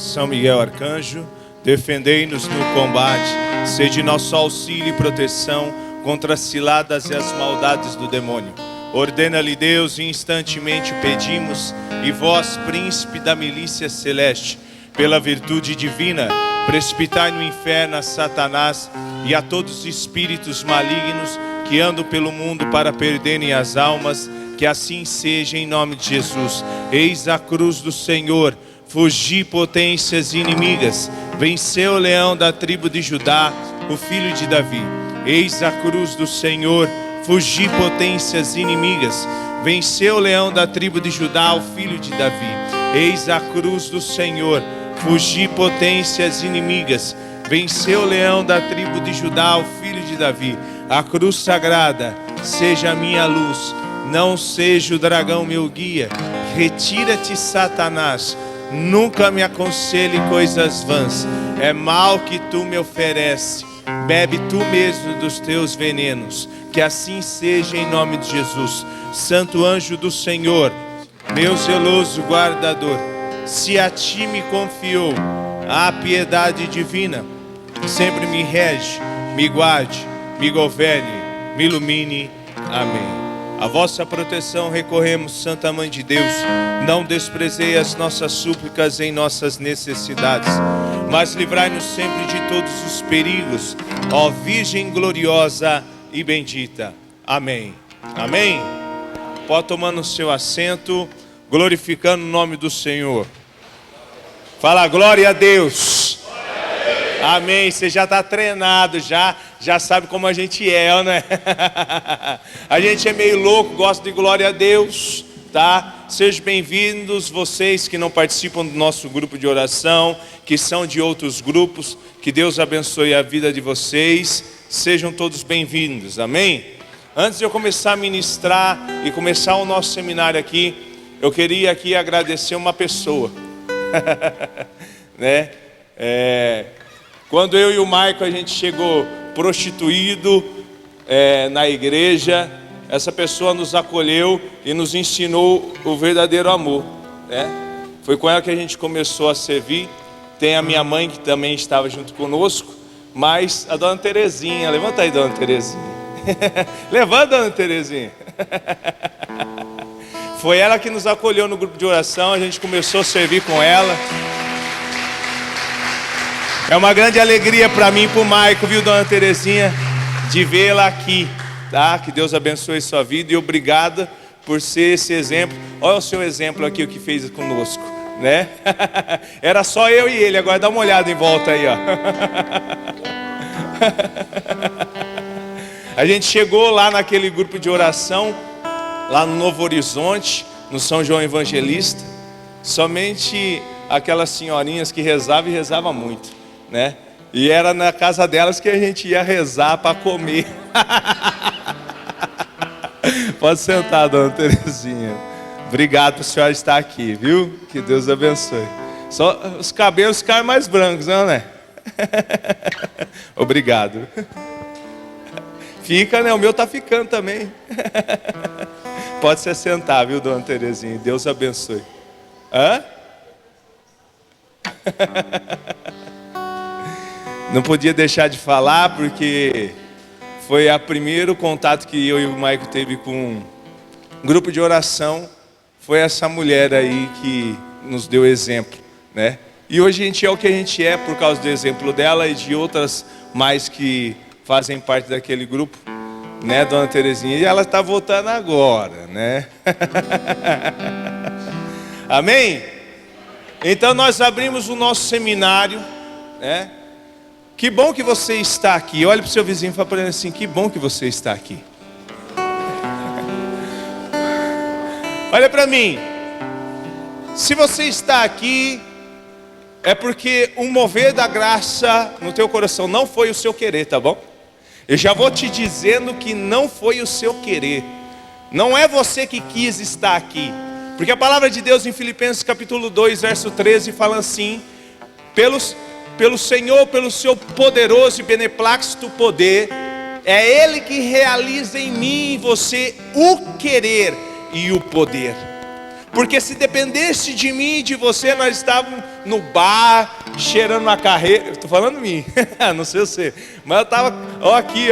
São Miguel Arcanjo, defendei-nos no combate, sede nosso auxílio e proteção contra as ciladas e as maldades do demônio. Ordena-lhe Deus e instantemente pedimos, e vós, príncipe da milícia celeste, pela virtude divina, precipitai no inferno a Satanás e a todos os espíritos malignos que andam pelo mundo para perderem as almas. Que assim seja em nome de Jesus. Eis a cruz do Senhor, fugi potências inimigas, venceu o leão da tribo de Judá, o filho de Davi. Eis a cruz do Senhor, fugi potências inimigas, venceu o leão da tribo de Judá, o filho de Davi. Eis a cruz do Senhor, fugi potências inimigas, venceu o leão da tribo de Judá, o filho de Davi. A cruz sagrada seja a minha luz, não seja o dragão meu guia. Retira-te, Satanás, nunca me aconselhe coisas vãs. É mal que tu me ofereces, bebe tu mesmo dos teus venenos. Que assim seja em nome de Jesus. Santo anjo do Senhor, meu zeloso guardador, se a ti me confiou a piedade divina, sempre me rege, me guarde, me governe, me ilumine. Amém. A vossa proteção recorremos, Santa Mãe de Deus. Não desprezei as nossas súplicas em nossas necessidades, mas livrai-nos sempre de todos os perigos, ó Virgem gloriosa e bendita. Amém. Amém. Pode tomar no seu assento, glorificando o nome do Senhor. Fala glória a Deus. Amém. Você já está treinado, já sabe como a gente é, né? A gente é meio louco, gosta de glória a Deus, tá? Sejam bem-vindos vocês que não participam do nosso grupo de oração, que são de outros grupos. Que Deus abençoe a vida de vocês. Sejam todos bem-vindos, amém? Antes de eu começar a ministrar e começar o nosso seminário aqui, eu queria aqui agradecer uma pessoa, né? Quando eu e o Maico, a gente chegou prostituído na igreja, essa pessoa nos acolheu e nos ensinou o verdadeiro amor, né? Foi com ela que a gente começou a servir. Tem a minha mãe que também estava junto conosco, mas a dona Terezinha, levanta aí, dona Terezinha. Levanta, dona Terezinha. Foi ela que nos acolheu no grupo de oração, a gente começou a servir com ela. É uma grande alegria para mim e para o Maico, viu, dona Terezinha, de vê-la aqui, tá? Que Deus abençoe sua vida e obrigada por ser esse exemplo. Olha o seu exemplo aqui, o que fez conosco, né? Era só eu e ele, agora dá uma olhada em volta aí, ó. A gente chegou lá naquele grupo de oração, lá no Novo Horizonte, no São João Evangelista, somente aquelas senhorinhas que rezavam e rezavam muito, né? E era na casa delas que a gente ia rezar para comer. Pode sentar, dona Terezinha. Obrigado por a senhora estar aqui, viu? Que Deus abençoe. Só os cabelos ficaram mais brancos, não é? Obrigado. Fica, né? O meu tá ficando também. Pode se sentar, viu, dona Terezinha? Deus abençoe. Hã? Não podia deixar de falar, porque foi o primeiro contato que eu e o Maico teve com um grupo de oração. Foi essa mulher aí que nos deu exemplo, né? E hoje a gente é o que a gente é por causa do exemplo dela e de outras mais que fazem parte daquele grupo, né, dona Terezinha? E ela está voltando agora, né? Amém? Então nós abrimos o nosso seminário, né? Que bom que você está aqui. Olha para o seu vizinho e fala para ele assim: que bom que você está aqui. Olha para mim. Se você está aqui, é porque um mover da graça no teu coração não foi o seu querer, tá bom? Eu já vou te dizendo que não foi o seu querer. Não é você que quis estar aqui. Porque a palavra de Deus em Filipenses capítulo 2, verso 13 fala assim: pelo Senhor, pelo seu poderoso e beneplácito poder, é Ele que realiza em mim e em você o querer e o poder. Porque se dependesse de mim e de você, nós estávamos no bar, cheirando uma carreira. Estou falando de mim, não sei você. Mas eu estava, aqui,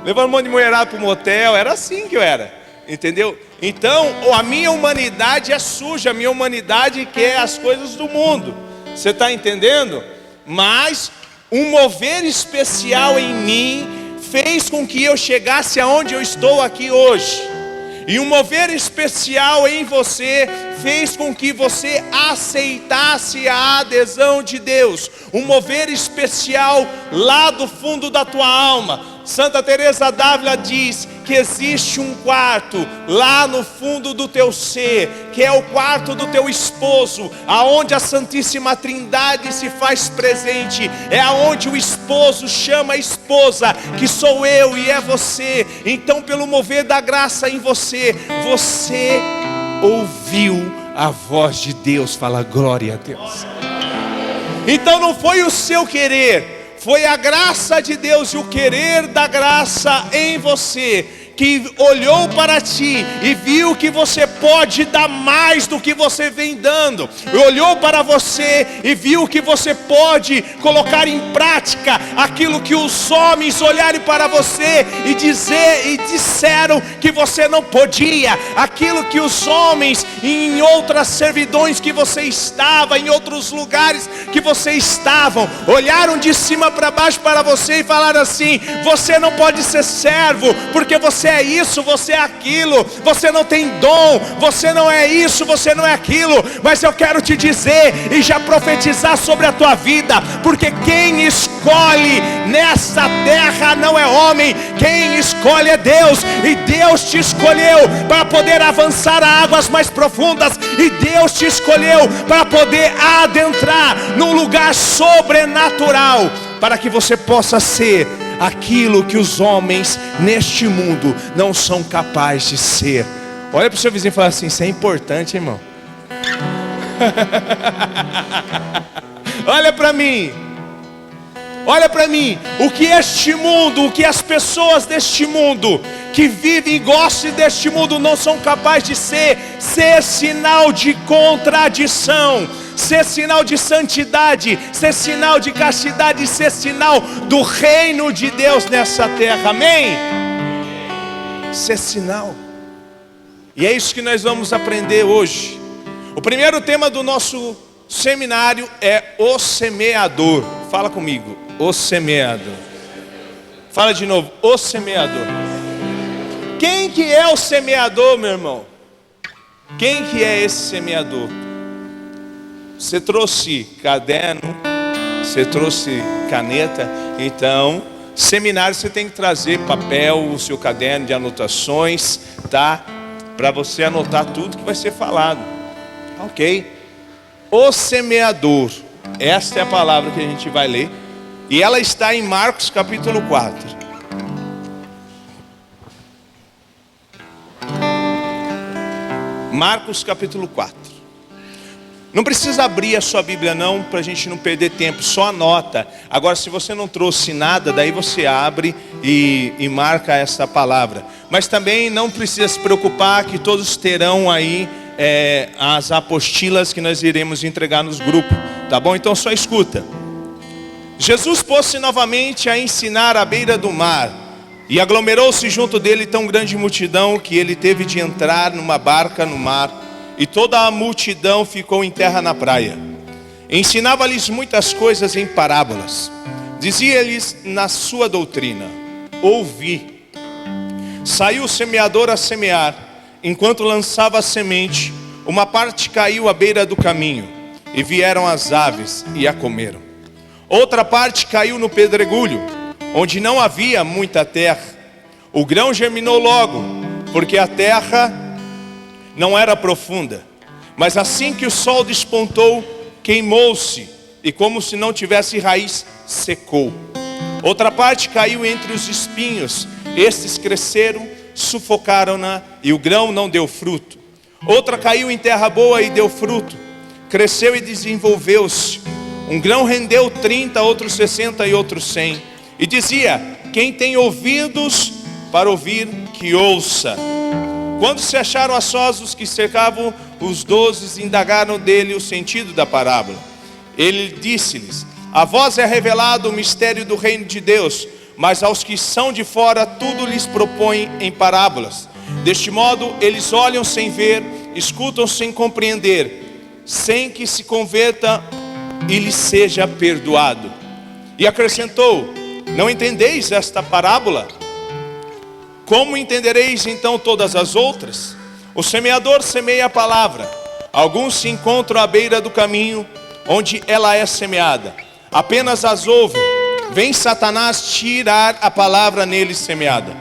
levando um monte de mulherada para o motel. Era assim que eu era, entendeu? Então, a minha humanidade é suja. A minha humanidade quer as coisas do mundo. Você está entendendo? Mas um mover especial em mim fez com que eu chegasse aonde eu estou aqui hoje. E um mover especial em você fez com que você aceitasse a adesão de Deus. Um mover especial lá do fundo da tua alma. Santa Teresa d'Ávila diz que existe um quarto lá no fundo do teu ser, que é o quarto do teu esposo, aonde a Santíssima Trindade se faz presente. É aonde o esposo chama a esposa, que sou eu e é você. Então, pelo mover da graça em você, você ouviu a voz de Deus. Fala glória a Deus. Então não foi o seu querer, foi a graça de Deus e o querer da graça em você, que olhou para ti e viu que você pode dar mais do que você vem dando. Olhou para você e viu que você pode colocar em prática aquilo que os homens olharem para você e disseram que você não podia. Aquilo que os homens em outras servidões que você estava, em outros lugares que você estavam, olharam de cima para baixo para você e falaram assim: você não pode ser servo, porque você é isso, você é aquilo, você não tem dom, você não é isso, você não é aquilo. Mas eu quero te dizer e já profetizar sobre a tua vida, porque quem escolhe nessa terra não é homem, quem escolhe é Deus. E Deus te escolheu para poder avançar a águas mais profundas, e Deus te escolheu para poder adentrar num lugar sobrenatural, para que você possa ser aquilo que os homens neste mundo não são capazes de ser. Olha para o seu vizinho e fala assim: isso é importante, irmão. Olha para mim. Olha para mim. O que este mundo, o que as pessoas deste mundo que vivem e gostam deste mundo não são capazes de ser sinal de contradição, ser sinal de santidade, ser sinal de castidade, ser sinal do reino de Deus nessa terra. Amém? Ser sinal. E é isso que nós vamos aprender hoje. O primeiro tema do nosso seminário é o semeador. Fala comigo, o semeador. Fala de novo, o semeador. Quem que é o semeador, meu irmão? Quem que é esse semeador? Você trouxe caderno, você trouxe caneta. Então, seminário você tem que trazer papel, o seu caderno de anotações, tá? Para você anotar tudo que vai ser falado. Ok? O semeador. Esta é a palavra que a gente vai ler. E ela está em Marcos capítulo 4. Marcos capítulo 4. Não precisa abrir a sua Bíblia não, para a gente não perder tempo, só anota. Agora, se você não trouxe nada, daí você abre e marca essa palavra. Mas também não precisa se preocupar, que todos terão aí as apostilas que nós iremos entregar nos grupos, tá bom? Então só escuta. Jesus pôs-se novamente a ensinar à beira do mar, e aglomerou-se junto dele tão grande multidão que ele teve de entrar numa barca no mar, e toda a multidão ficou em terra na praia. Ensinava-lhes muitas coisas em parábolas. Dizia-lhes na sua doutrina: ouvi. Saiu o semeador a semear. Enquanto lançava a semente, uma parte caiu à beira do caminho, e vieram as aves e a comeram. Outra parte caiu no pedregulho, onde não havia muita terra. O grão germinou logo, porque a terra não era profunda. Mas assim que o sol despontou, queimou-se, e como se não tivesse raiz, secou. Outra parte caiu entre os espinhos. Estes cresceram, sufocaram-na, e o grão não deu fruto. Outra caiu em terra boa e deu fruto. Cresceu e desenvolveu-se. Um grão rendeu 30, outro 60 e outro 100. E dizia: quem tem ouvidos para ouvir, que ouça. Quando se acharam a sós, os que cercavam os 12 indagaram dele o sentido da parábola. Ele disse-lhes: a vós é revelado o mistério do reino de Deus, mas aos que são de fora tudo lhes propõe em parábolas. Deste modo eles olham sem ver, escutam sem compreender, sem que se converta e lhes seja perdoado. E acrescentou: não entendeis esta parábola? Como entendereis então todas as outras? O semeador semeia a palavra. Alguns se encontram à beira do caminho, onde ela é semeada. Apenas as ouvem. Vem Satanás tirar a palavra neles semeada.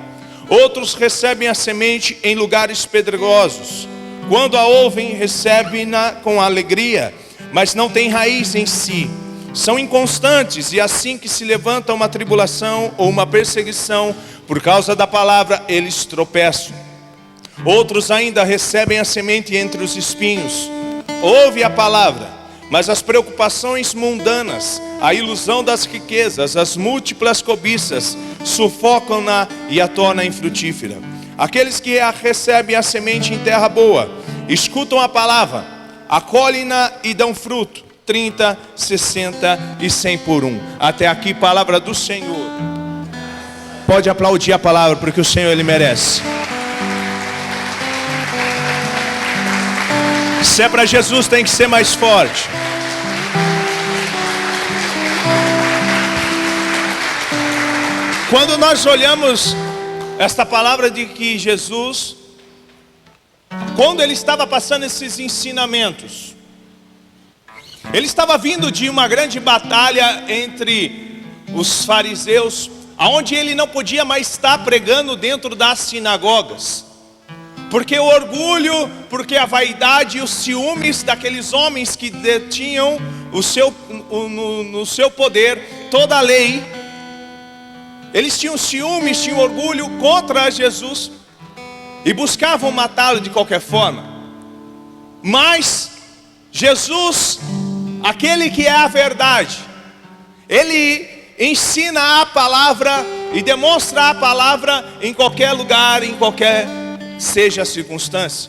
Outros recebem a semente em lugares pedregosos. Quando a ouvem, recebem-na com alegria, mas não têm raiz em si. São inconstantes, e assim que se levanta uma tribulação ou uma perseguição por causa da palavra, eles tropeçam. Outros ainda recebem a semente entre os espinhos. Ouve a palavra, mas as preocupações mundanas, a ilusão das riquezas, as múltiplas cobiças, sufocam-na e a tornam infrutífera. Aqueles que recebem a semente em terra boa, escutam a palavra, acolhem-na e dão fruto, 30, 60 e 100 por 1. Até aqui, palavra do Senhor. Pode aplaudir a palavra, porque o Senhor, Ele merece. Se é para Jesus, tem que ser mais forte. Quando nós olhamos esta palavra de que Jesus, quando Ele estava passando esses ensinamentos, Ele estava vindo de uma grande batalha entre os fariseus, aonde Ele não podia mais estar pregando dentro das sinagogas, porque o orgulho, porque a vaidade e os ciúmes daqueles homens que detinham no seu poder toda a lei, eles tinham ciúmes, tinham orgulho contra Jesus e buscavam matá-lo de qualquer forma. Mas Jesus, aquele que é a verdade, Ele ensina a palavra e demonstra a palavra em qualquer lugar, em qualquer seja a circunstância.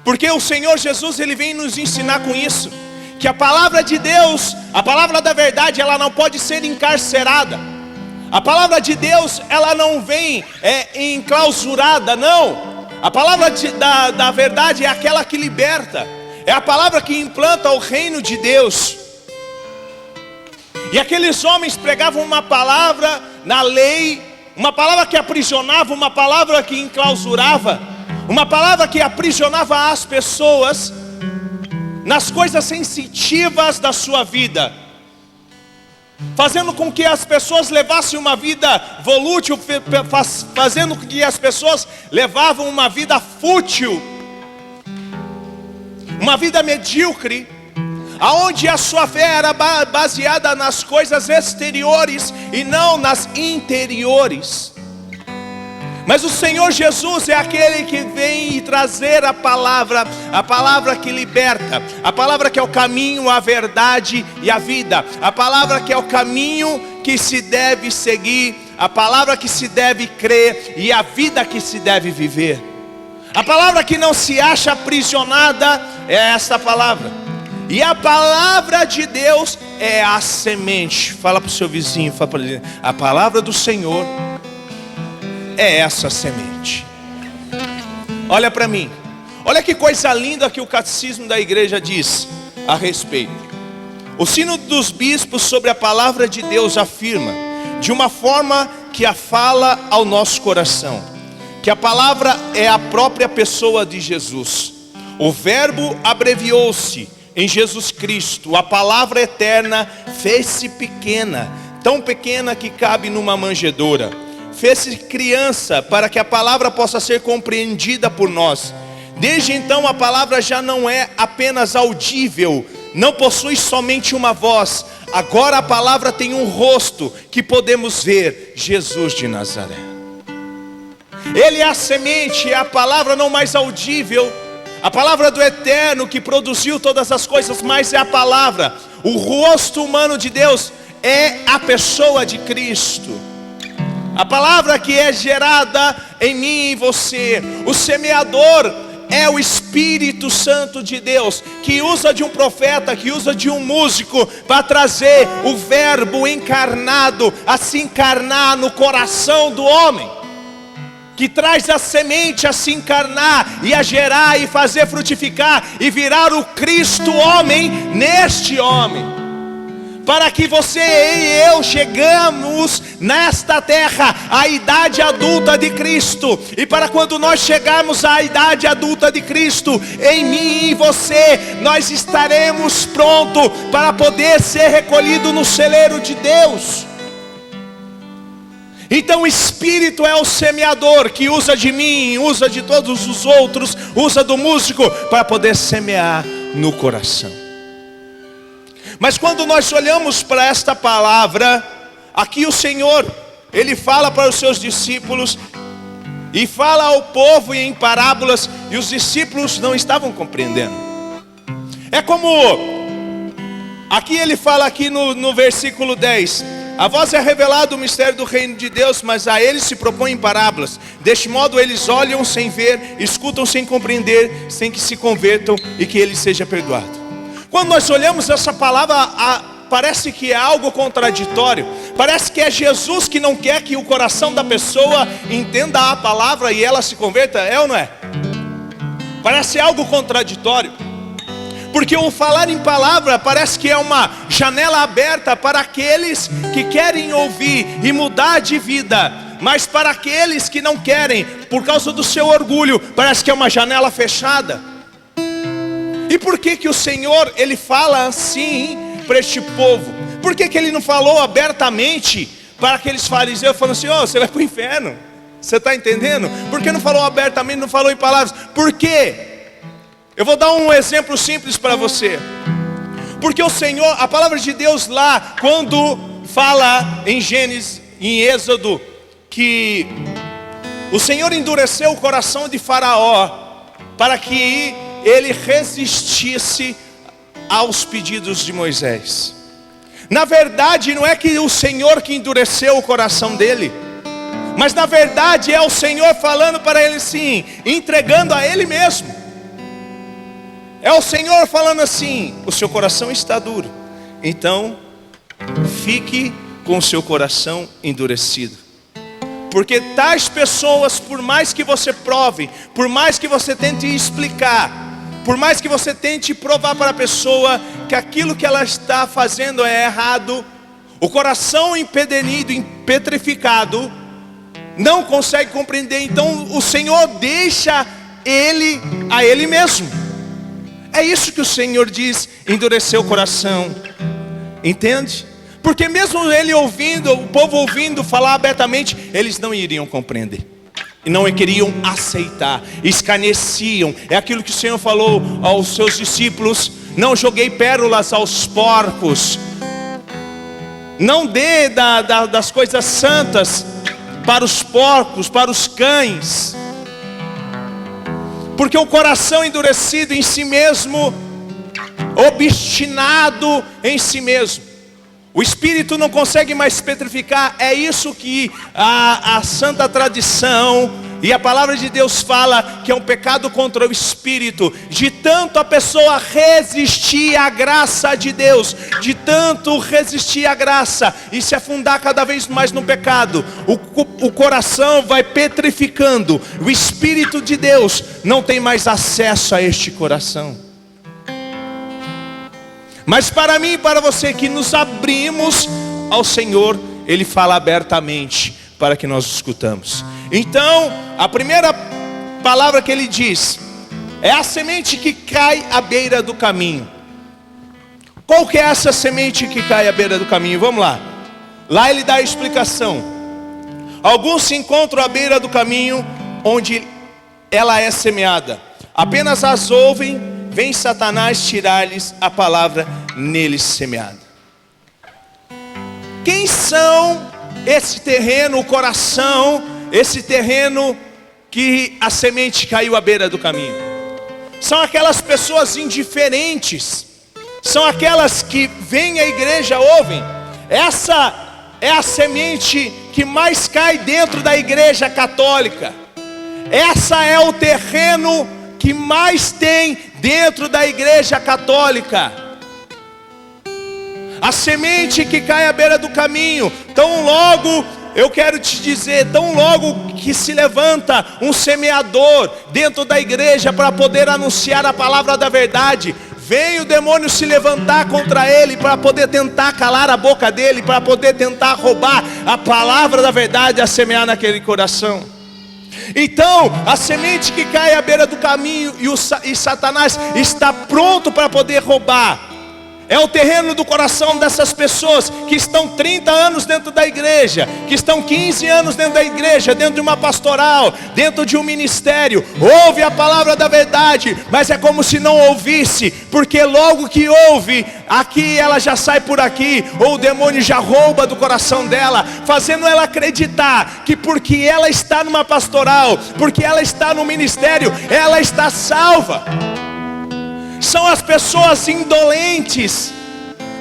Porque o Senhor Jesus, Ele vem nos ensinar com isso, que a palavra de Deus, a palavra da verdade, ela não pode ser encarcerada. A palavra de Deus, ela não vem enclausurada, não. A palavra da verdade é aquela que liberta, é a palavra que implanta o reino de Deus. E aqueles homens pregavam uma palavra na lei, uma palavra que aprisionava, uma palavra que enclausurava, uma palavra que aprisionava as pessoas nas coisas sensitivas da sua vida, fazendo com que as pessoas levassem uma vida volútil, fazendo com que as pessoas levavam uma vida fútil, uma vida medíocre, aonde a sua fé era baseada nas coisas exteriores e não nas interiores. Mas o Senhor Jesus é aquele que vem trazer a palavra que liberta, a palavra que é o caminho, a verdade e a vida, a palavra que é o caminho que se deve seguir, a palavra que se deve crer e a vida que se deve viver. A palavra que não se acha aprisionada é esta palavra. E a palavra de Deus é a semente. Fala para o seu vizinho, fala para ele: a palavra do Senhor é essa semente. Olha para mim. Olha que coisa linda que o catecismo da igreja diz a respeito. O sínodo dos bispos sobre a palavra de Deus afirma, de uma forma que a fala ao nosso coração, que a palavra é a própria pessoa de Jesus. O verbo abreviou-se em Jesus Cristo. A palavra eterna fez-se pequena, tão pequena que cabe numa manjedoura. Fez-se criança para que a palavra possa ser compreendida por nós. Desde então a palavra já não é apenas audível, não possui somente uma voz. Agora a palavra tem um rosto que podemos ver: Jesus de Nazaré. Ele é a semente, é a palavra não mais audível, a palavra do eterno que produziu todas as coisas, mas é a palavra. O rosto humano de Deus é a pessoa de Cristo. A palavra que é gerada em mim e em você. O semeador é o Espírito Santo de Deus, que usa de um profeta, que usa de um músico, para trazer o verbo encarnado, a se encarnar no coração do homem. Que traz a semente a se encarnar, e a gerar, e fazer frutificar, e virar o Cristo homem, neste homem. Para que você e eu chegamos nesta terra à idade adulta de Cristo. E para quando nós chegarmos à idade adulta de Cristo, em mim e em você, nós estaremos prontos para poder ser recolhido no celeiro de Deus. Então o Espírito é o semeador, que usa de mim, usa de todos os outros, usa do músico, para poder semear no coração. Mas quando nós olhamos para esta palavra, aqui o Senhor, Ele fala para os seus discípulos, e fala ao povo em parábolas, e os discípulos não estavam compreendendo. É como, aqui Ele fala aqui no versículo 10, a vós é revelado o mistério do reino de Deus, mas a eles se propõe em parábolas. Deste modo eles olham sem ver, escutam sem compreender, sem que se convertam e que ele seja perdoado. Quando nós olhamos essa palavra, parece que é algo contraditório. Parece que é Jesus que não quer que o coração da pessoa entenda a palavra e ela se converta, é ou não é? Parece algo contraditório. Porque o falar em palavra parece que é uma janela aberta para aqueles que querem ouvir e mudar de vida. Mas para aqueles que não querem, por causa do seu orgulho, parece que é uma janela fechada. E por que o Senhor, Ele fala assim para este povo? Por que Ele não falou abertamente para aqueles fariseus, falando assim, você vai para o inferno? Você está entendendo? Por que não falou abertamente, não falou em palavras? Por quê? Eu vou dar um exemplo simples para você. Porque o Senhor, a palavra de Deus lá, quando fala em Gênesis, em Êxodo, que o Senhor endureceu o coração de Faraó, para que ele resistisse aos pedidos de Moisés. Na verdade, não é que o Senhor que endureceu o coração dele, mas na verdade é o Senhor falando para ele assim, entregando a ele mesmo. É o Senhor falando assim, o seu coração está duro, então fique com o seu coração endurecido. Porque tais pessoas, por mais que você prove, por mais que você tente explicar, por mais que você tente provar para a pessoa que aquilo que ela está fazendo é errado, o coração empedernido, petrificado, não consegue compreender. Então o Senhor deixa ele a ele mesmo. É isso que o Senhor diz, endurecer o coração. Entende? Porque mesmo ele ouvindo, o povo ouvindo falar abertamente, eles não iriam compreender. E não queriam aceitar, escarneciam. É aquilo que o Senhor falou aos seus discípulos: não joguei pérolas aos porcos, não dê das coisas santas para os porcos, para os cães. Porque o coração endurecido em si mesmo, obstinado em si mesmo, o espírito não consegue mais petrificar. É isso que a santa tradição e a palavra de Deus fala, que é um pecado contra o espírito. De tanto a pessoa resistir à graça de Deus, de tanto resistir à graça e se afundar cada vez mais no pecado, o coração vai petrificando. O Espírito de Deus não tem mais acesso a este coração. Mas para mim e para você que nos abrimos ao Senhor, Ele fala abertamente para que nós escutamos. Então, a primeira palavra que Ele diz é a semente que cai à beira do caminho. Qual que é essa semente que cai à beira do caminho? Vamos lá. Lá Ele dá a explicação. Alguns se encontram à beira do caminho onde ela é semeada. Apenas as ouvem, vem Satanás tirar-lhes a palavra neles semeada. Quem são esse terreno, o coração, esse terreno que a semente caiu à beira do caminho? São aquelas pessoas indiferentes, são aquelas que vêm à igreja, ouvem. Essa é a semente que mais cai dentro da igreja católica. Essa é o terreno que mais tem dentro da igreja católica. A semente que cai à beira do caminho. Tão logo, eu quero te dizer, tão logo que se levanta um semeador dentro da igreja para poder anunciar a palavra da verdade, vem o demônio se levantar contra ele para poder tentar calar a boca dele, para poder tentar roubar a palavra da verdade a semear naquele coração. Então, a semente que cai à beira do caminho e Satanás está pronto para poder roubar. É o terreno do coração dessas pessoas que estão 30 anos dentro da igreja, que estão 15 anos dentro da igreja, dentro de uma pastoral, dentro de um ministério. Ouve a palavra da verdade, mas é como se não ouvisse, porque logo que ouve, aqui ela já sai por aqui, ou o demônio já rouba do coração dela, fazendo ela acreditar que porque ela está numa pastoral, porque ela está no ministério, ela está salva. São as pessoas indolentes,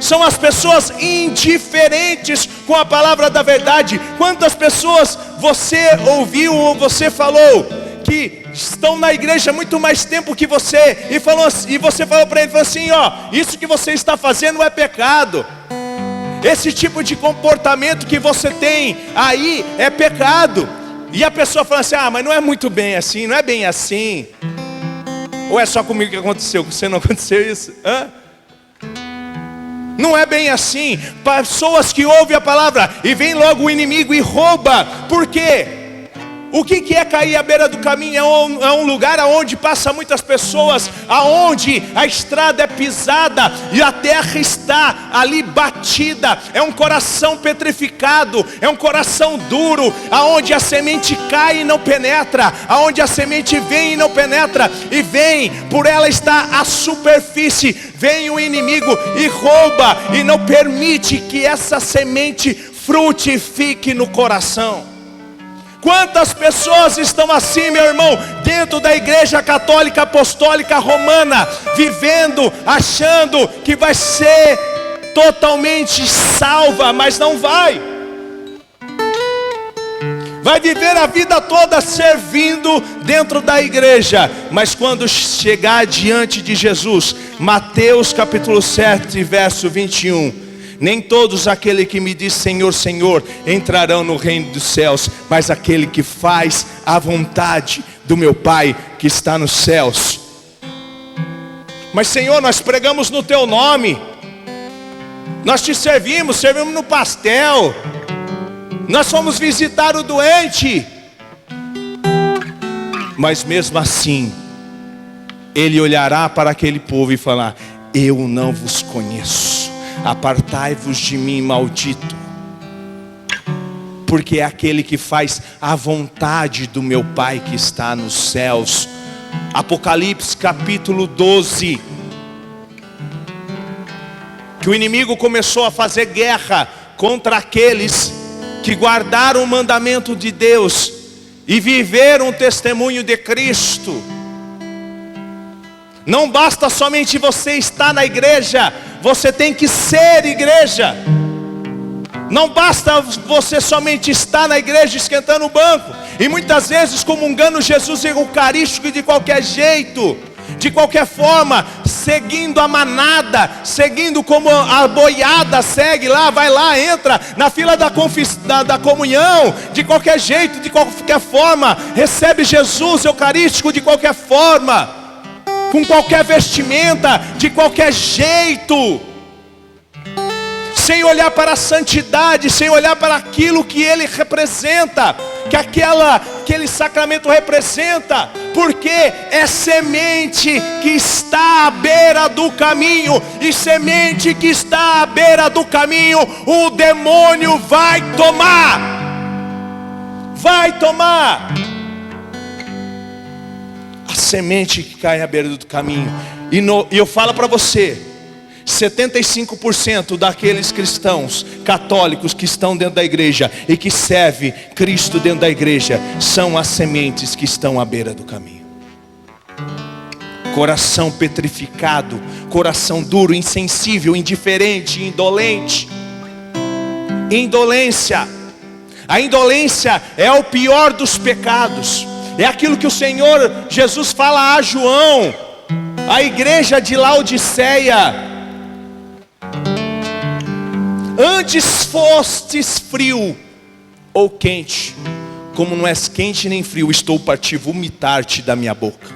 são as pessoas indiferentes com a palavra da verdade. Quantas pessoas você ouviu ou você falou que estão na igreja muito mais tempo que você e você falou para ele, falou assim, ó, isso que você está fazendo é pecado. Esse tipo de comportamento que você tem aí é pecado. E a pessoa fala assim, mas não é muito bem assim, não é bem assim. Ou é só comigo que aconteceu? Com você não aconteceu isso? Não é bem assim. Pessoas que ouvem a palavra e vem logo o inimigo e rouba. Por quê? O que é cair à beira do caminho? É um lugar onde passa muitas pessoas, aonde a estrada é pisada e a terra está ali batida. É um coração petrificado, é um coração duro, aonde a semente cai e não penetra, aonde a semente vem e não penetra, e vem, por ela estar à superfície, vem o inimigo e rouba e não permite que essa semente frutifique no coração. Quantas pessoas estão assim, meu irmão, dentro da igreja católica apostólica romana, vivendo, achando que vai ser totalmente salva, mas não vai. Vai viver a vida toda servindo dentro da igreja, mas quando chegar diante de Jesus, Mateus capítulo 7, verso 21, nem todos aquele que me diz Senhor, Senhor, entrarão no reino dos céus, mas aquele que faz a vontade do meu Pai que está nos céus. Mas Senhor, nós pregamos no teu nome, nós te servimos no pastel, nós fomos visitar o doente, mas mesmo assim, ele olhará para aquele povo e falar, eu não vos conheço. Apartai-vos de mim, maldito. Porque é aquele que faz a vontade do meu Pai que está nos céus. Apocalipse capítulo 12. Que o inimigo começou a fazer guerra contra aqueles que guardaram o mandamento de Deus e viveram o testemunho de Cristo. Não basta somente você estar na igreja, você tem que ser igreja. Não basta você somente estar na igreja esquentando o banco e muitas vezes comungando Jesus eucarístico de qualquer jeito, de qualquer forma, seguindo a manada, seguindo como a boiada segue lá, vai lá, entra na fila da comunhão, de qualquer jeito, de qualquer forma, recebe Jesus eucarístico de qualquer forma, com qualquer vestimenta, de qualquer jeito, sem olhar para a santidade, sem olhar para aquilo que ele representa, que aquele sacramento representa, porque é semente que está à beira do caminho, e semente que está à beira do caminho, o demônio vai tomar. A semente que cai à beira do caminho. E eu falo para você, 75% daqueles cristãos católicos que estão dentro da igreja e que servem Cristo dentro da igreja, são as sementes que estão à beira do caminho. Coração petrificado, coração duro, insensível, indiferente, indolente. Indolência. A indolência é o pior dos pecados. É aquilo que o Senhor Jesus fala a João, a igreja de Laodiceia: antes fostes frio ou quente, como não és quente nem frio, estou para te vomitar-te da minha boca.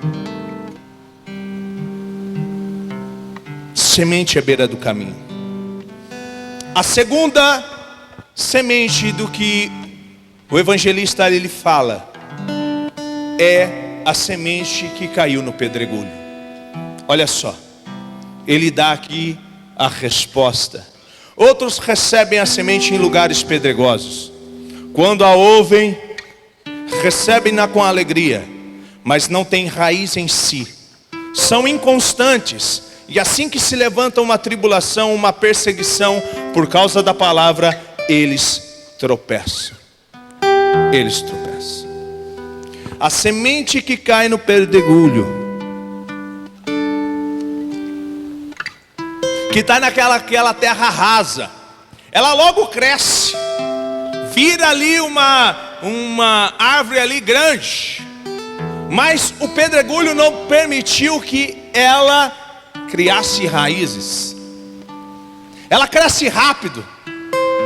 Semente à beira do caminho. A segunda semente do que o evangelista ele fala é a semente que caiu no pedregulho. Olha só, ele dá aqui a resposta. Outros recebem a semente em lugares pedregosos. Quando a ouvem, recebem-na com alegria, mas não têm raiz em si. São inconstantes, e assim que se levanta uma tribulação, uma perseguição, por causa da palavra, eles tropeçam. Eles tropeçam. A semente que cai no pedregulho, que está naquela terra rasa, ela logo cresce, vira ali uma árvore ali grande, mas o pedregulho não permitiu que ela criasse raízes. Ela cresce rápido,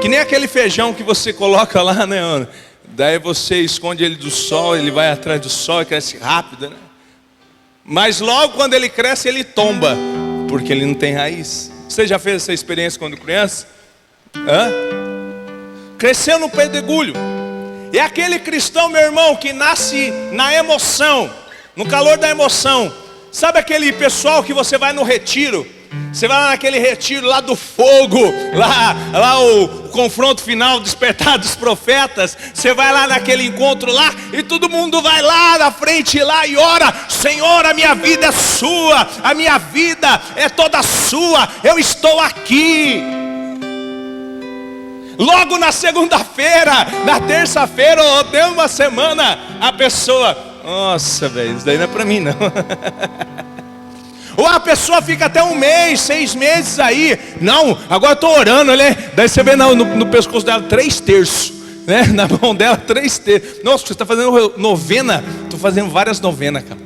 que nem aquele feijão que você coloca lá, né, Ana? Daí você esconde ele do sol, ele vai atrás do sol e cresce rápido, né? Mas logo quando ele cresce, ele tomba, porque ele não tem raiz. Você já fez essa experiência quando criança? Cresceu no pedregulho. É aquele cristão, meu irmão, que nasce na emoção, no calor da emoção. Sabe aquele pessoal que você vai no retiro? Você vai lá naquele retiro lá do fogo, lá o confronto final, despertar dos profetas. Você vai lá naquele encontro lá e todo mundo vai lá na frente lá e ora: Senhor, a minha vida é sua, a minha vida é toda sua, eu estou aqui. Logo na segunda-feira, na terça-feira, ou deu uma semana, a pessoa: nossa, velho, isso daí não é pra mim não. Ou a pessoa fica até 1 mês, 6 meses aí: não, agora eu estou orando, né? Daí você vê no pescoço dela 3 terços, né? Na mão dela 3 terços. Nossa, você está fazendo novena? Estou fazendo várias novenas, cara.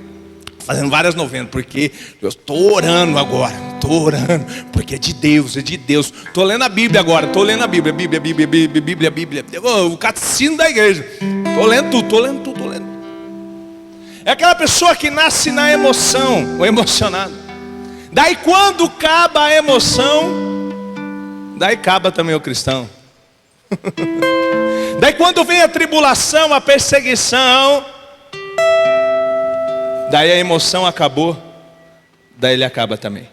Fazendo várias novenas, porque eu estou orando agora. Estou orando, porque é de Deus, é de Deus. Estou lendo a Bíblia agora, estou lendo a Bíblia. Bíblia. O catecismo da igreja. Estou lendo tudo. É aquela pessoa que nasce na emoção, o emocionado. Daí quando acaba a emoção, daí acaba também o cristão. Daí quando vem a tribulação, a perseguição, daí a emoção acabou, daí ele acaba também.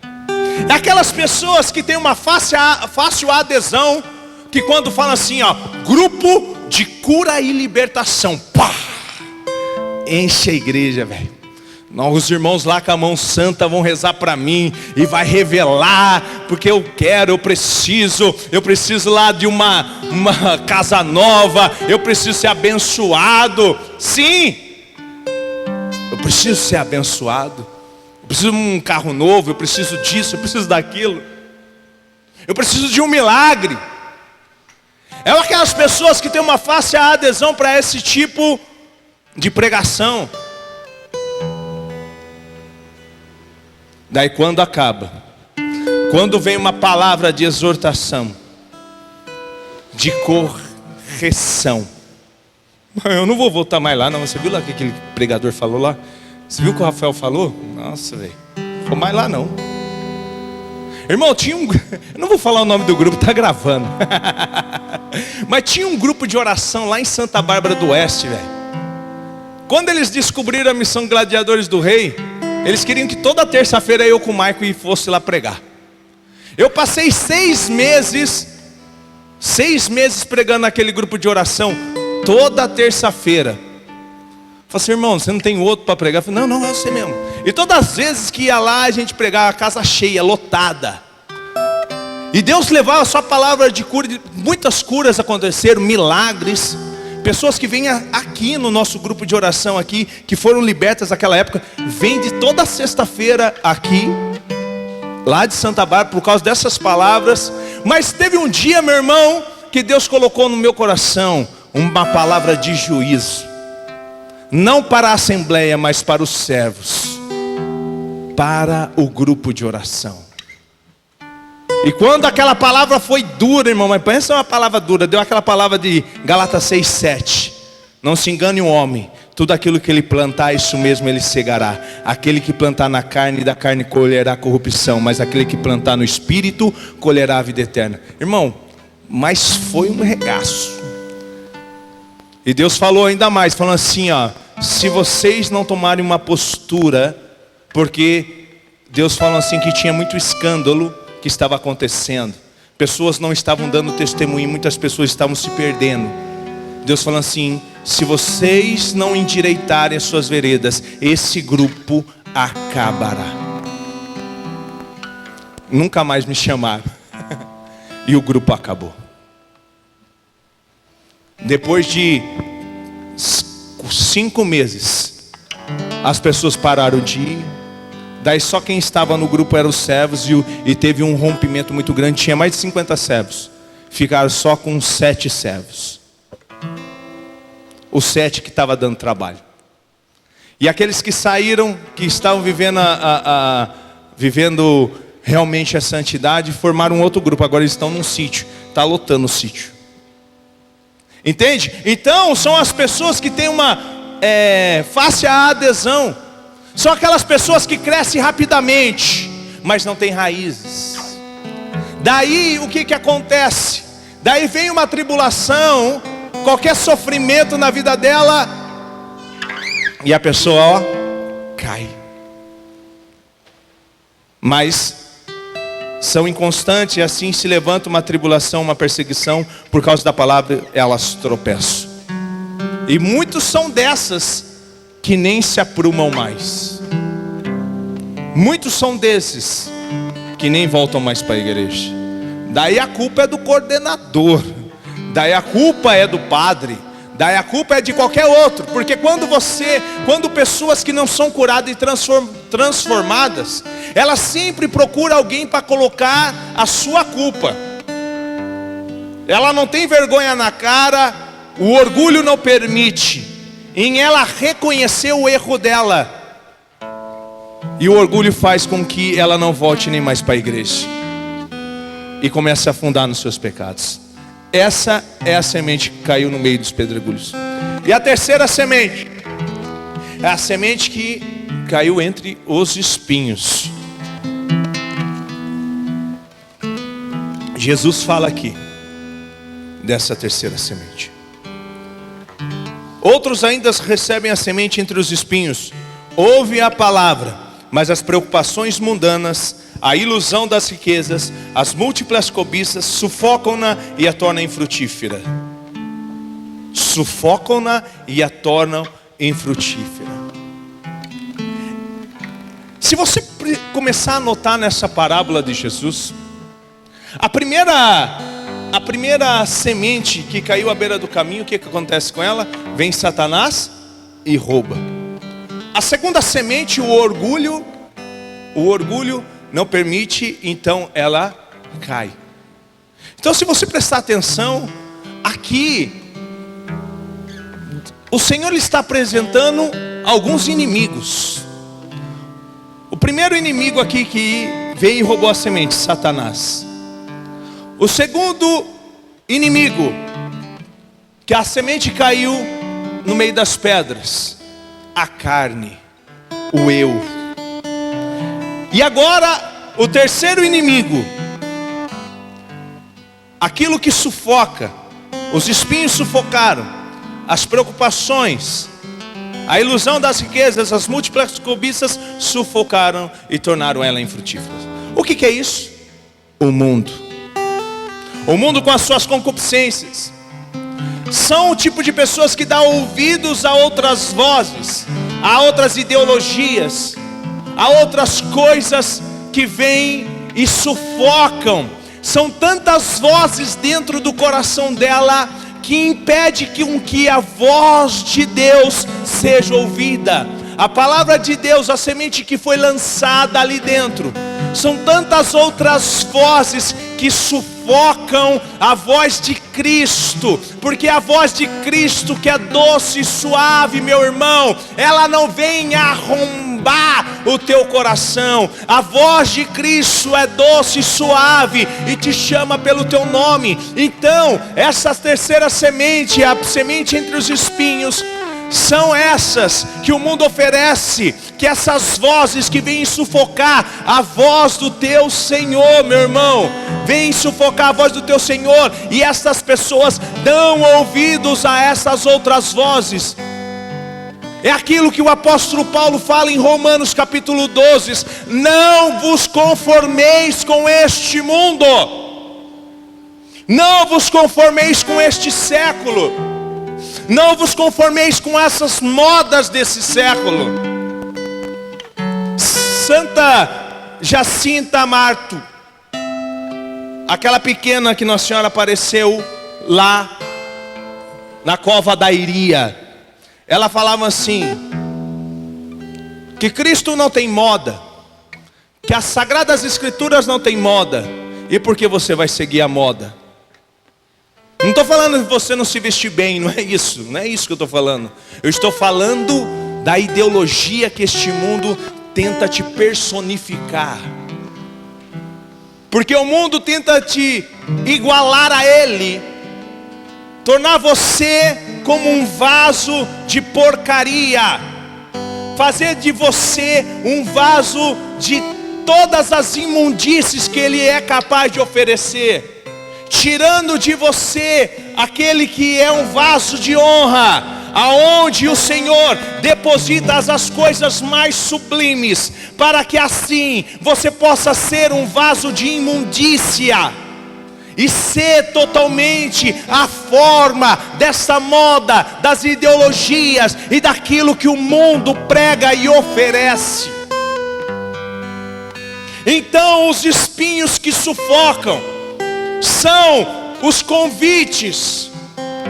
É aquelas pessoas que têm uma fácil adesão, que quando falam assim, ó, grupo de cura e libertação, pá, enche a igreja, velho. Os irmãos lá com a mão santa vão rezar para mim e vai revelar, porque eu quero, eu preciso lá de uma casa nova, eu preciso ser abençoado. Sim, eu preciso ser abençoado, eu preciso de um carro novo, eu preciso disso, eu preciso daquilo, eu preciso de um milagre. É aquelas pessoas que têm uma fácil adesão para esse tipo de pregação. Daí quando acaba, quando vem uma palavra de exortação, de correção, eu não vou voltar mais lá não. Você viu lá o que aquele pregador falou lá? Você viu o que o Rafael falou? Nossa, velho, não vou mais lá não. Irmão, tinha eu não vou falar o nome do grupo, tá gravando. Mas tinha um grupo de oração lá em Santa Bárbara do Oeste, velho. Quando eles descobriram a missão Gladiadores do Rei, eles queriam que toda terça-feira eu com o Maico fosse lá pregar. Eu passei 6 meses pregando naquele grupo de oração, toda terça-feira. Falei assim: irmão, você não tem outro para pregar? Eu falei: não, é você mesmo. E todas as vezes que ia lá, a gente pregava, a casa cheia, lotada. E Deus levava a sua palavra de cura, muitas curas aconteceram, milagres. Pessoas que vêm aqui no nosso grupo de oração aqui, que foram libertas naquela época, vêm de toda sexta-feira aqui, lá de Santa Bárbara, por causa dessas palavras. Mas teve um dia, meu irmão, que Deus colocou no meu coração: uma palavra de juízo, não para a assembleia, mas para os servos, para o grupo de oração. E quando aquela palavra foi dura, irmão, mas pensa uma palavra dura, deu aquela palavra de Gálatas 6:7. Não se engane o homem, tudo aquilo que ele plantar, isso mesmo ele cegará. Aquele que plantar na carne, da carne colherá corrupção, mas aquele que plantar no espírito, colherá a vida eterna. Irmão, mas foi um regaço. E Deus falou ainda mais, falando assim, ó, se vocês não tomarem uma postura, porque Deus falou assim que tinha muito escândalo que estava acontecendo. Pessoas não estavam dando testemunho, muitas pessoas estavam se perdendo. Deus falou assim, se vocês não endireitarem as suas veredas, esse grupo acabará. Nunca mais me chamaram. E o grupo acabou. Depois de 5 meses, as pessoas pararam de ir. Daí só quem estava no grupo eram os servos, e teve um rompimento muito grande. Tinha mais de 50 servos. Ficaram só com 7 servos. Os 7 que estavam dando trabalho. E aqueles que saíram, que estavam vivendo vivendo realmente a santidade, formaram um outro grupo. Agora eles estão num sítio. Está lotando o sítio. Entende? Então são as pessoas que têm uma fácil adesão. São aquelas pessoas que crescem rapidamente, mas não têm raízes. Daí o que acontece? Daí vem uma tribulação, qualquer sofrimento na vida dela, e a pessoa cai. Mas são inconstantes, e assim se levanta uma tribulação, uma perseguição, por causa da palavra elas tropeçam. E muitos são dessas que nem se aprumam mais. Muitos são desses que nem voltam mais para a igreja. Daí a culpa é do coordenador, daí a culpa é do padre, daí a culpa é de qualquer outro. Porque quando pessoas que não são curadas e transformadas, elas sempre procuram alguém para colocar a sua culpa. Ela não tem vergonha na cara, o orgulho não permite em ela reconhecer o erro dela. E o orgulho faz com que ela não volte nem mais para a igreja. E comece a afundar nos seus pecados. Essa é a semente que caiu no meio dos pedregulhos. E a terceira semente é a semente que caiu entre os espinhos. Jesus fala aqui dessa terceira semente. Outros ainda recebem a semente entre os espinhos. Ouvem a palavra, mas as preocupações mundanas, a ilusão das riquezas, as múltiplas cobiças, sufocam-na e a tornam infrutífera. Sufocam-na e a tornam infrutífera. Se você começar a notar nessa parábola de Jesus, a primeira semente que caiu à beira do caminho, o que acontece com ela? Vem Satanás e rouba. A segunda semente, o orgulho não permite, então ela cai. Então, se você prestar atenção, aqui o Senhor está apresentando alguns inimigos. O primeiro inimigo aqui que veio e roubou a semente, Satanás. O segundo inimigo, que a semente caiu no meio das pedras, a carne, o eu. E agora, o terceiro inimigo, aquilo que sufoca, os espinhos sufocaram, as preocupações, a ilusão das riquezas, as múltiplas cobiças sufocaram e tornaram ela infrutífera. O que é isso? O mundo. O mundo com as suas concupiscências. São o tipo de pessoas que dão ouvidos a outras vozes, a outras ideologias, a outras coisas que vêm e sufocam. São tantas vozes dentro do coração dela que impede que a voz de Deus seja ouvida. A palavra de Deus, a semente que foi lançada ali dentro. São tantas outras vozes que sufocam sufocam a voz de Cristo, porque a voz de Cristo, que é doce e suave, meu irmão, ela não vem arrombar o teu coração. A voz de Cristo é doce e suave e te chama pelo teu nome. Então, essa terceira semente, a semente entre os espinhos, são essas que o mundo oferece, que essas vozes que vêm sufocar a voz do teu Senhor, meu irmão, vêm sufocar a voz do teu Senhor, e essas pessoas dão ouvidos a essas outras vozes. É aquilo que o apóstolo Paulo fala em Romanos capítulo 12: não vos conformeis com este mundo, não vos conformeis com este século, não vos conformeis com essas modas desse século. Santa Jacinta Marto, aquela pequena que Nossa Senhora apareceu lá na cova da Iria, ela falava assim, que Cristo não tem moda, que as Sagradas Escrituras não tem moda. E por que você vai seguir a moda? Não estou falando que você não se vestir bem, não é isso que eu estou falando. Eu estou falando da ideologia que este mundo tenta te personificar. Porque o mundo tenta te igualar a ele, tornar você como um vaso de porcaria, fazer de você um vaso de todas as imundícies que ele é capaz de oferecer, tirando de você aquele que é um vaso de honra, aonde o Senhor deposita as coisas mais sublimes, para que assim você possa ser um vaso de imundícia e ser totalmente a forma dessa moda, das ideologias e daquilo que o mundo prega e oferece. Então os espinhos que sufocam são os convites,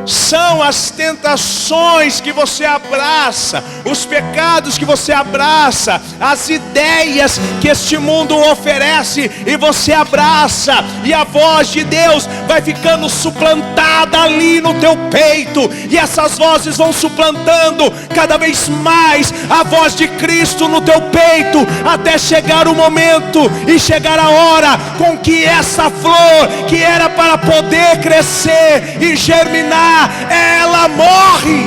são as tentações que você abraça, os pecados que você abraça, as ideias que este mundo oferece e você abraça, e a voz de Deus vai ficando suplantada ali no teu peito, e essas vozes vão suplantando cada vez mais a voz de Cristo no teu peito, até chegar o momento e chegar a hora com que essa flor, que era para poder crescer e germinar, ela morre.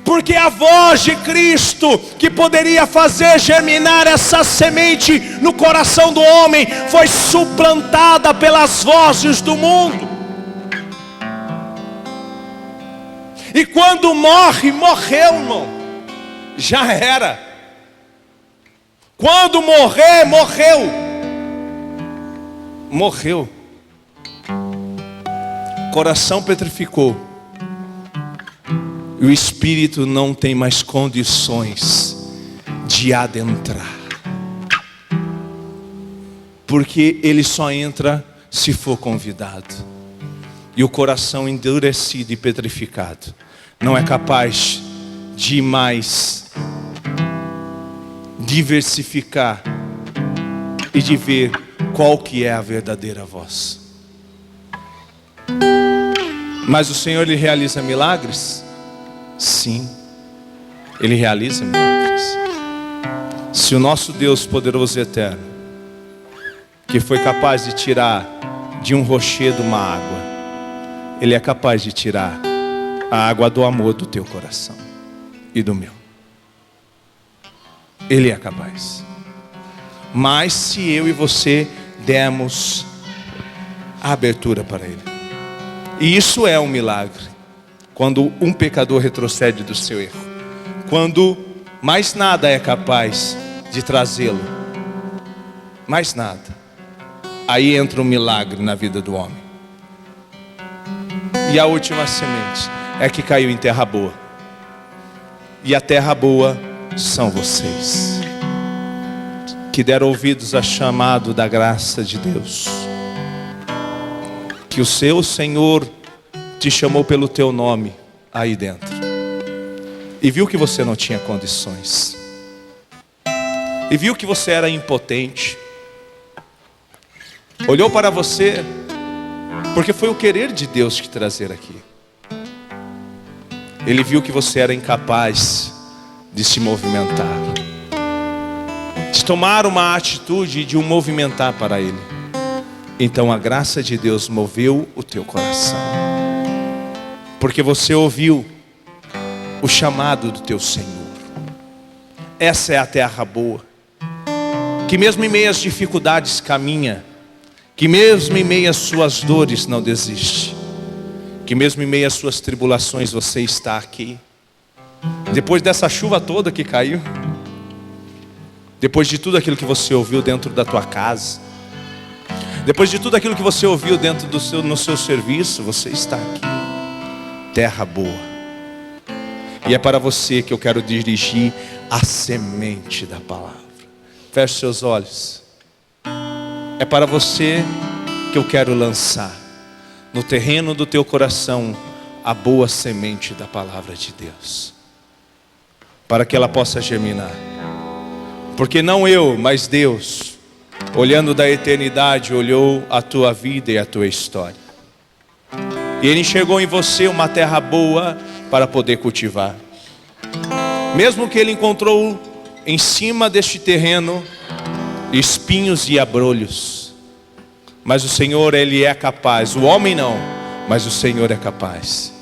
Porque a voz de Cristo, que poderia fazer germinar essa semente no coração do homem, foi suplantada pelas vozes do mundo. E quando morre, morreu, irmão, já era. Quando morrer, morreu. Morreu. O coração petrificou, e o espírito não tem mais condições de adentrar, porque ele só entra se for convidado. E o coração endurecido e petrificado não é capaz de mais diversificar e de ver qual que é a verdadeira voz. Mas o Senhor, Ele realiza milagres? Sim, Ele realiza milagres. Se o nosso Deus poderoso e eterno, que foi capaz de tirar de um rochedo uma água, Ele é capaz de tirar a água do amor do teu coração e do meu. Ele é capaz. Mas se eu e você dermos a abertura para Ele. E isso é um milagre, quando um pecador retrocede do seu erro, quando mais nada é capaz de trazê-lo, mais nada, aí entra um milagre na vida do homem. E a última semente é que caiu em terra boa, e a terra boa são vocês, que deram ouvidos a chamado da graça de Deus, que o seu Senhor te chamou pelo teu nome aí dentro, e viu que você não tinha condições, e viu que você era impotente, olhou para você, porque foi o querer de Deus te trazer aqui. Ele viu que você era incapaz de se movimentar, de tomar uma atitude, de um movimentar para Ele. Então a graça de Deus moveu o teu coração, porque você ouviu o chamado do teu Senhor. Essa é a terra boa, que mesmo em meio às dificuldades caminha, que mesmo em meio às suas dores não desiste, que mesmo em meio às suas tribulações você está aqui. Depois dessa chuva toda que caiu, depois de tudo aquilo que você ouviu dentro da tua casa, depois de tudo aquilo que você ouviu dentro no seu serviço, você está aqui. Terra boa. E é para você que eu quero dirigir a semente da palavra. Feche seus olhos. É para você que eu quero lançar no terreno do teu coração a boa semente da palavra de Deus, para que ela possa germinar. Porque não eu, mas Deus, olhando da eternidade, olhou a tua vida e a tua história. E Ele enxergou em você uma terra boa para poder cultivar. Mesmo que Ele encontrou em cima deste terreno espinhos e abrolhos, mas o Senhor, Ele é capaz, o homem não, mas o Senhor é capaz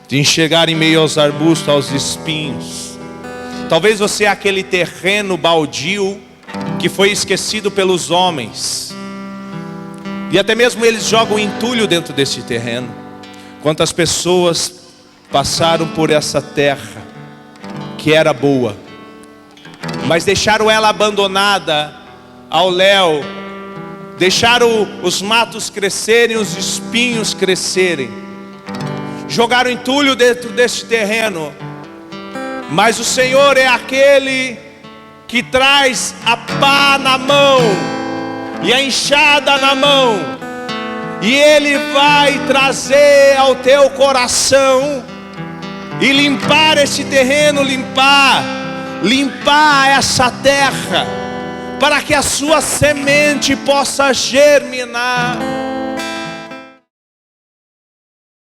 de enxergar em meio aos arbustos, aos espinhos. Talvez você é aquele terreno baldio que foi esquecido pelos homens, e até mesmo eles jogam entulho dentro desse terreno. Quantas pessoas passaram por essa terra que era boa, mas deixaram ela abandonada ao léu, deixaram os matos crescerem, os espinhos crescerem, jogaram entulho dentro deste terreno. Mas o Senhor é aquele que traz a pá na mão e a enxada na mão, e Ele vai trazer ao teu coração e limpar esse terreno, limpar essa terra, para que a sua semente possa germinar.